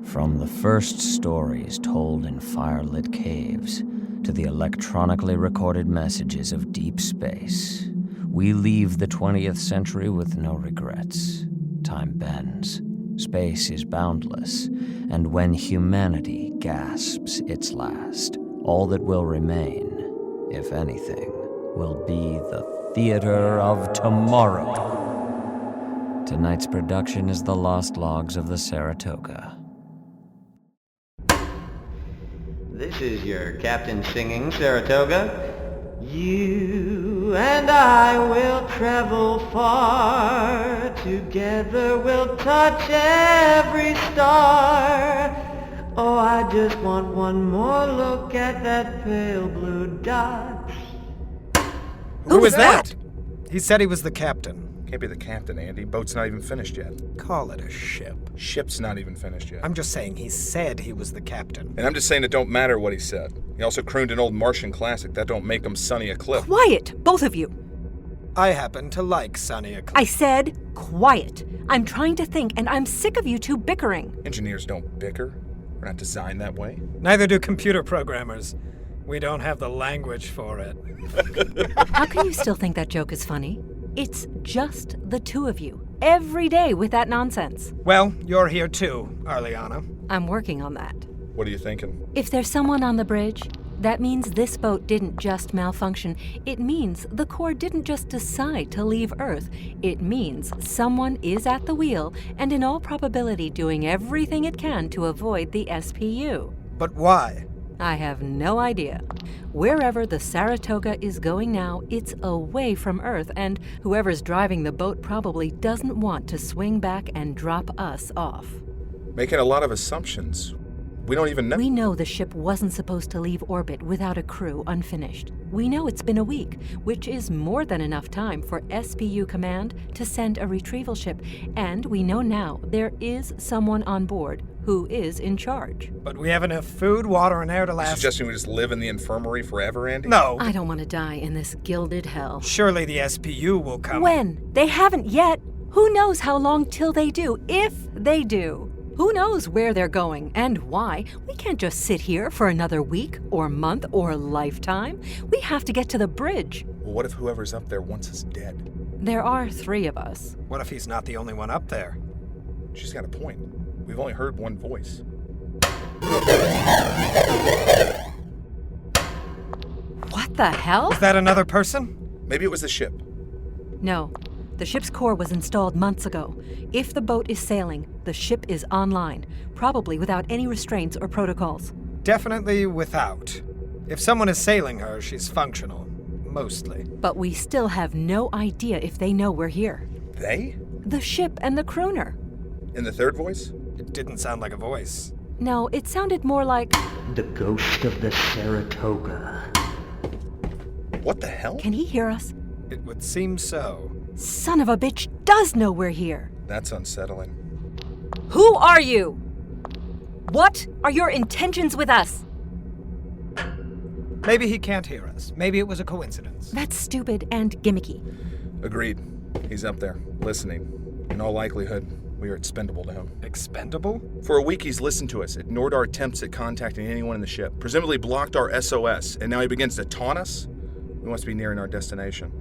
From the first stories told in firelit caves to the electronically recorded messages of deep space, we leave the 20th century with no regrets. Time bends, space is boundless, and when humanity gasps its last, all that will remain, if anything, will be the theater of tomorrow. Tonight's production is The Lost Logs of the Saratoga. This is your captain singing, Saratoga. You and I will travel far. Together we'll touch every star. Oh, I just want one more look at that pale blue dot. Who was that? He said he was the captain. Can't be the captain, Andy. Boat's not even finished yet. Call it a ship. Ship's not even finished yet. I'm just saying he said he was the captain. And I'm just saying it don't matter what he said. He also crooned an old Martian classic. That don't make him Sonny a Cliff. Quiet, both of you. I happen to like Sonny a Cliff. I said quiet. I'm trying to think, and I'm sick of you two bickering. Engineers don't bicker. We're not designed that way. Neither do computer programmers. We don't have the language for it. How can you still think that joke is funny? It's just the two of you, every day with that nonsense. Well, you're here too, Arliana. I'm working on that. What are you thinking? If there's someone on the bridge, that means this boat didn't just malfunction. It means the Corps didn't just decide to leave Earth. It means someone is at the wheel and in all probability doing everything it can to avoid the SPU. But why? I have no idea. Wherever the Saratoga is going now, it's away from Earth, and whoever's driving the boat probably doesn't want to swing back and drop us off. Making a lot of assumptions. We don't even know. We know the ship wasn't supposed to leave orbit without a crew unfinished. We know it's been a week, which is more than enough time for SPU Command to send a retrieval ship, and we know now there is someone on board who is in charge. But we have enough food, water, and air to last... Suggesting we just live in the infirmary forever, Andy? No. I don't want to die in this gilded hell. Surely the SPU will come. When? They haven't yet. Who knows how long till they do, if they do. Who knows where they're going and why? We can't just sit here for another week or month or lifetime. We have to get to the bridge. Well, what if whoever's up there wants us dead? There are 3 of us. What if he's not the only one up there? She's got a point. We've only heard one voice. What the hell? Is that another person? Maybe it was the ship. No. The ship's core was installed months ago. If the boat is sailing, the ship is online, probably without any restraints or protocols. Definitely without. If someone is sailing her, she's functional. Mostly. But we still have no idea if they know we're here. They? The ship and the crooner. In the third voice? It didn't sound like a voice. No, it sounded more like... The ghost of the Saratoga. What the hell? Can he hear us? It would seem so. Son of a bitch does know we're here. That's unsettling. Who are you? What are your intentions with us? Maybe he can't hear us. Maybe it was a coincidence. That's stupid and gimmicky. Agreed. He's up there, listening. In all likelihood, we are expendable to him. Expendable? For a week, he's listened to us, ignored our attempts at contacting anyone in the ship, presumably blocked our SOS, and now he begins to taunt us? We must be nearing our destination.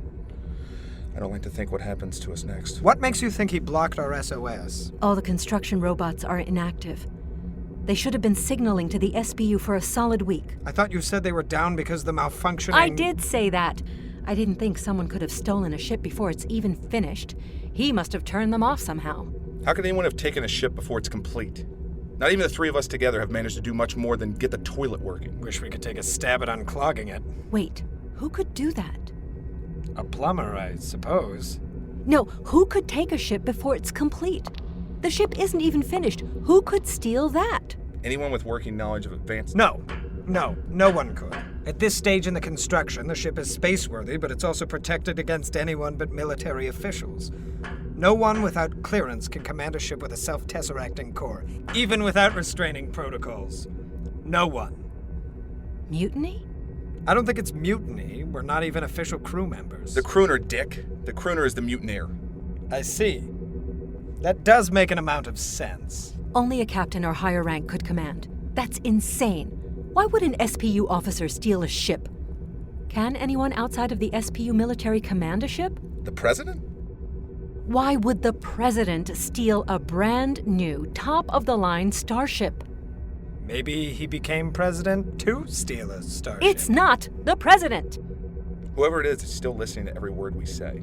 I don't like to think what happens to us next. What makes you think he blocked our SOS? All the construction robots are inactive. They should have been signaling to the SBU for a solid week. I thought you said they were down because of the malfunctioning... I did say that. I didn't think someone could have stolen a ship before it's even finished. He must have turned them off somehow. How could anyone have taken a ship before it's complete? Not even the 3 of us together have managed to do much more than get the toilet working. Wish we could take a stab at unclogging it. Wait, who could do that? A plumber, I suppose. No, who could take a ship before it's complete? The ship isn't even finished. Who could steal that? Anyone with working knowledge of advanced... No one could. At this stage in the construction, the ship is space-worthy, but it's also protected against anyone but military officials. No one without clearance can command a ship with a self-tesseracting core, even without restraining protocols. No one. Mutiny? I don't think it's mutiny. We're not even official crew members. The crooner, Dick. The crooner is the mutineer. I see. That does make an amount of sense. only a captain or higher rank could command. That's insane. Why would an SPU officer steal a ship? Can anyone outside of the SPU military command a ship? The president? Why would the president steal a brand new, top-of-the-line starship? Maybe he became president to steal a starship. It's not the president! Whoever it is still listening to every word we say.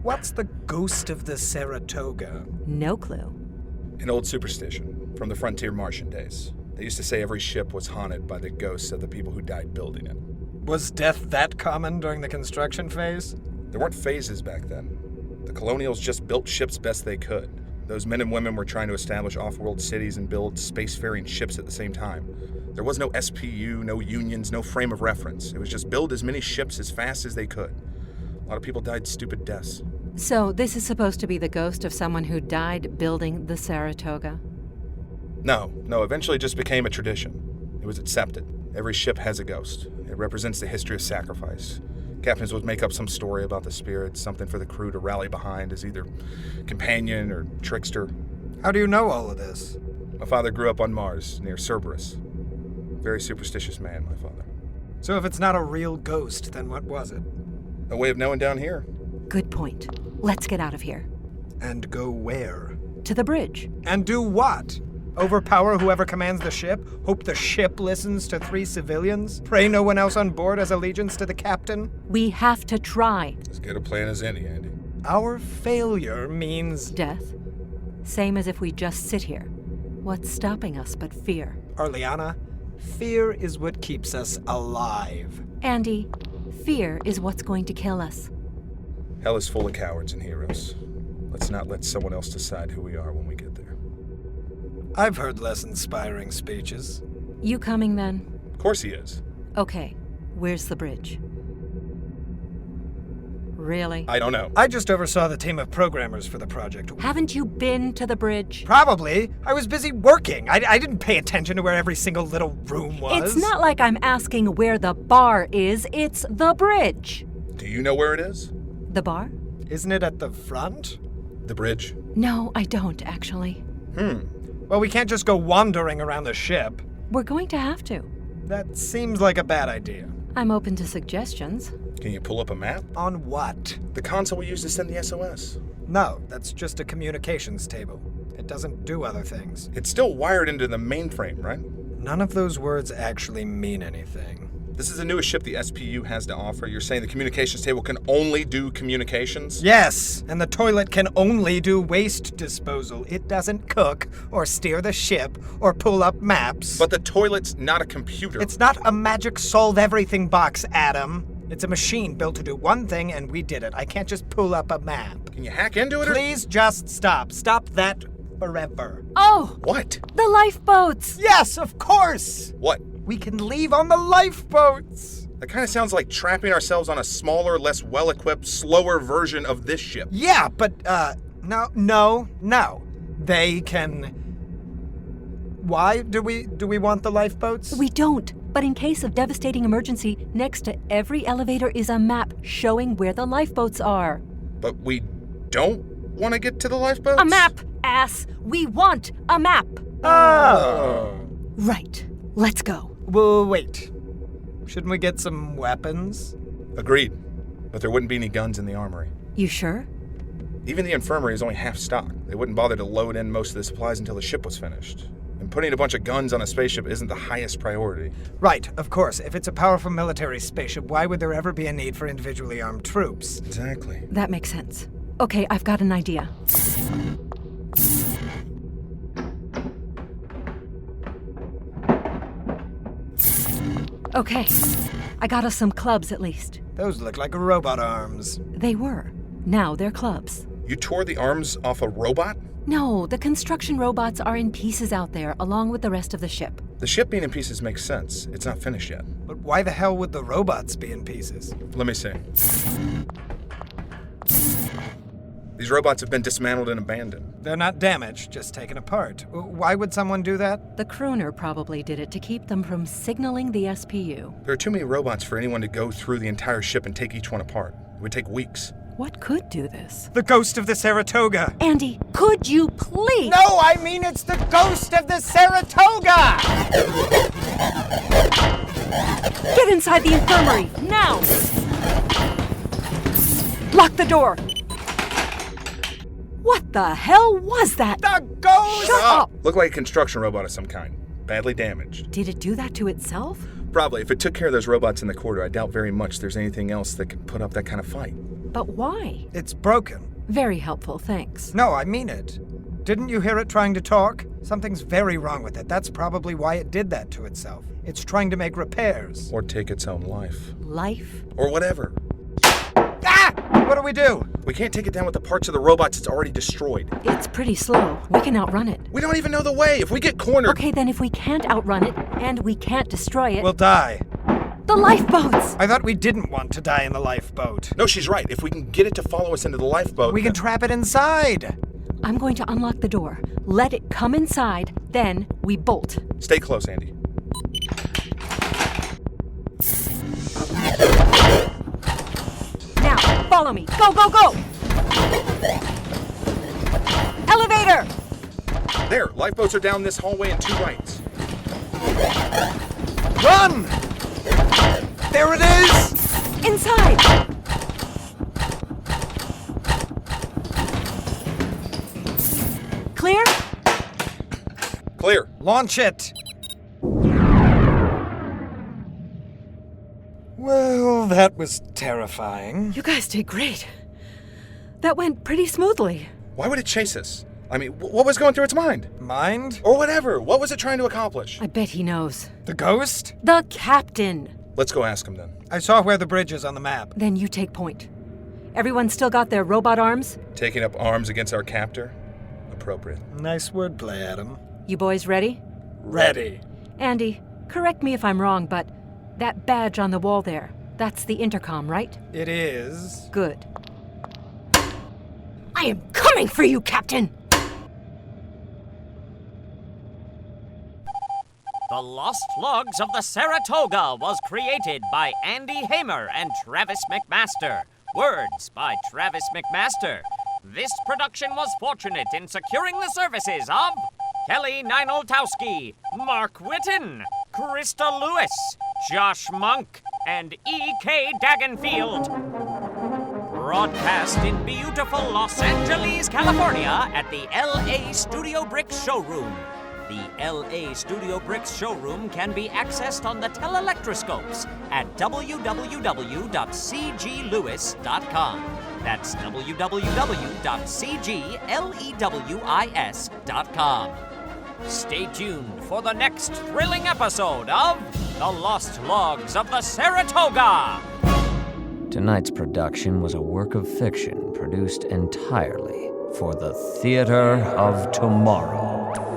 What's the ghost of the Saratoga? No clue. An old superstition from the frontier Martian days. They used to say every ship was haunted by the ghosts of the people who died building it. Was death that common during the construction phase? There weren't phases back then. The colonials just built ships best they could. Those men and women were trying to establish off-world cities and build spacefaring ships at the same time. There was no SPU, no unions, no frame of reference. It was just build as many ships as fast as they could. A lot of people died stupid deaths. So this is supposed to be the ghost of someone who died building the Saratoga? No, eventually it just became a tradition. It was accepted. Every ship has a ghost. It represents the history of sacrifice. Captains would make up some story about the spirits, something for the crew to rally behind as either companion or trickster. How do you know all of this? My father grew up on Mars, near Cerberus. Very superstitious man, my father. So if it's not a real ghost, then what was it? No way of knowing down here. Good point. Let's get out of here. And go where? To the bridge. And do what? Overpower whoever commands the ship? Hope the ship listens to 3 civilians? Pray no one else on board has allegiance to the captain? We have to try. As good a plan as any, Andy. Our failure means... Death. Same as if we just sit here. What's stopping us but fear? Arliana, fear is what keeps us alive. Andy, fear is what's going to kill us. Hell is full of cowards and heroes. Let's not let someone else decide who we are when we get there. I've heard less inspiring speeches. You coming then? Of course he is. Okay, where's the bridge? Really? I don't know. I just oversaw the team of programmers for the project. Haven't you been to the bridge? Probably. I was busy working. I didn't pay attention to where every single little room was. It's not like I'm asking where the bar is, it's the bridge. Do you know where it is? The bar? Isn't it at the front? The bridge? No, I don't, actually. Well, we can't just go wandering around the ship. We're going to have to. That seems like a bad idea. I'm open to suggestions. Can you pull up a map? On what? The console we use to send the SOS. No, that's just a communications table. It doesn't do other things. It's still wired into the mainframe, right? None of those words actually mean anything. This is the newest ship the SPU has to offer. You're saying the communications table can only do communications? Yes, and the toilet can only do waste disposal. It doesn't cook, or steer the ship, or pull up maps. But the toilet's not a computer. It's not a magic solve-everything box, Adam. It's a machine built to do one thing, and we did it. I can't just pull up a map. Can you hack into it? Please just stop. Stop that forever. Oh! What? The lifeboats! Yes, of course! What? We can leave on the lifeboats! That kind of sounds like trapping ourselves on a smaller, less well-equipped, slower version of this ship. Yeah, but, no. They can... Why do we want the lifeboats? We don't. But in case of devastating emergency, next to every elevator is a map showing where the lifeboats are. But we don't want to get to the lifeboats? A map, ass! We want a map! Oh. Right. Let's go. Well, wait. Shouldn't we get some weapons? Agreed. But there wouldn't be any guns in the armory. You sure? Even the infirmary is only half stocked. They wouldn't bother to load in most of the supplies until the ship was finished. And putting a bunch of guns on a spaceship isn't the highest priority. Right, of course. If it's a powerful military spaceship, why would there ever be a need for individually armed troops? Exactly. That makes sense. Okay, I've got an idea. Okay, I got us some clubs at least. Those look like robot arms. They were. Now they're clubs. You tore the arms off a robot? No, the construction robots are in pieces out there, along with the rest of the ship. The ship being in pieces makes sense. It's not finished yet. But why the hell would the robots be in pieces? Let me see. These robots have been dismantled and abandoned. They're not damaged, just taken apart. Why would someone do that? The crooner probably did it to keep them from signaling the SPU. There are too many robots for anyone to go through the entire ship and take each one apart. It would take weeks. What could do this? The ghost of the Saratoga. Andy, could you please? No, I mean it's the ghost of the Saratoga! Get inside the infirmary, now! Lock the door! What the hell was that? The ghost! Shut up! Looked like a construction robot of some kind. Badly damaged. Did it do that to itself? Probably. If it took care of those robots in the corridor, I doubt very much there's anything else that could put up that kind of fight. But why? It's broken. Very helpful, thanks. No, I mean it. Didn't you hear it trying to talk? Something's very wrong with it. That's probably why it did that to itself. It's trying to make repairs. Or take its own life. Life? Or whatever. Ah! What do we do? We can't take it down with the parts of the robots it's already destroyed. It's pretty slow. We can outrun it. We don't even know the way. If we get cornered... Okay, then if we can't outrun it, and we can't destroy it... We'll die. The lifeboats! I thought we didn't want to die in the lifeboat. No, she's right. If we can get it to follow us into the lifeboat... We can trap it inside. I'm going to unlock the door. Let it come inside, then we bolt. Stay close, Andy. Now, follow me. Go, go, go! Elevator! There, lifeboats are down this hallway and 2 rights. Run! There it is! Inside! Clear? Clear. Launch it! Well, that was terrifying. You guys did great. That went pretty smoothly. Why would it chase us? I mean, what was going through its mind? Mind? Or whatever. What was it trying to accomplish? I bet he knows. The ghost? The captain! Let's go ask him then. I saw where the bridge is on the map. Then you take point. Everyone still got their robot arms? Taking up arms against our captor? Appropriate. Nice wordplay, Adam. You boys ready? Ready. Andy, correct me if I'm wrong, but that badge on the wall there, that's the intercom, right? It is. Good. I am coming for you, Captain! The Lost Logs of the Saratoga was created by Andy Hamer and Travis McMaster. Words by Travis McMaster. This production was fortunate in securing the services of Kelly Ninoltowski, Mark Whitten, Krista Lewis, Josh Monk, and E.K. Dagenfield. Broadcast in beautiful Los Angeles, California at the L.A. Studio Bricks showroom. The L.A. Studio Bricks showroom can be accessed on the telelectroscopes at www.cglewis.com. That's www.cglewis.com. Stay tuned for the next thrilling episode of The Lost Logs of the Saratoga. Tonight's production was a work of fiction produced entirely for the Theater of Tomorrow.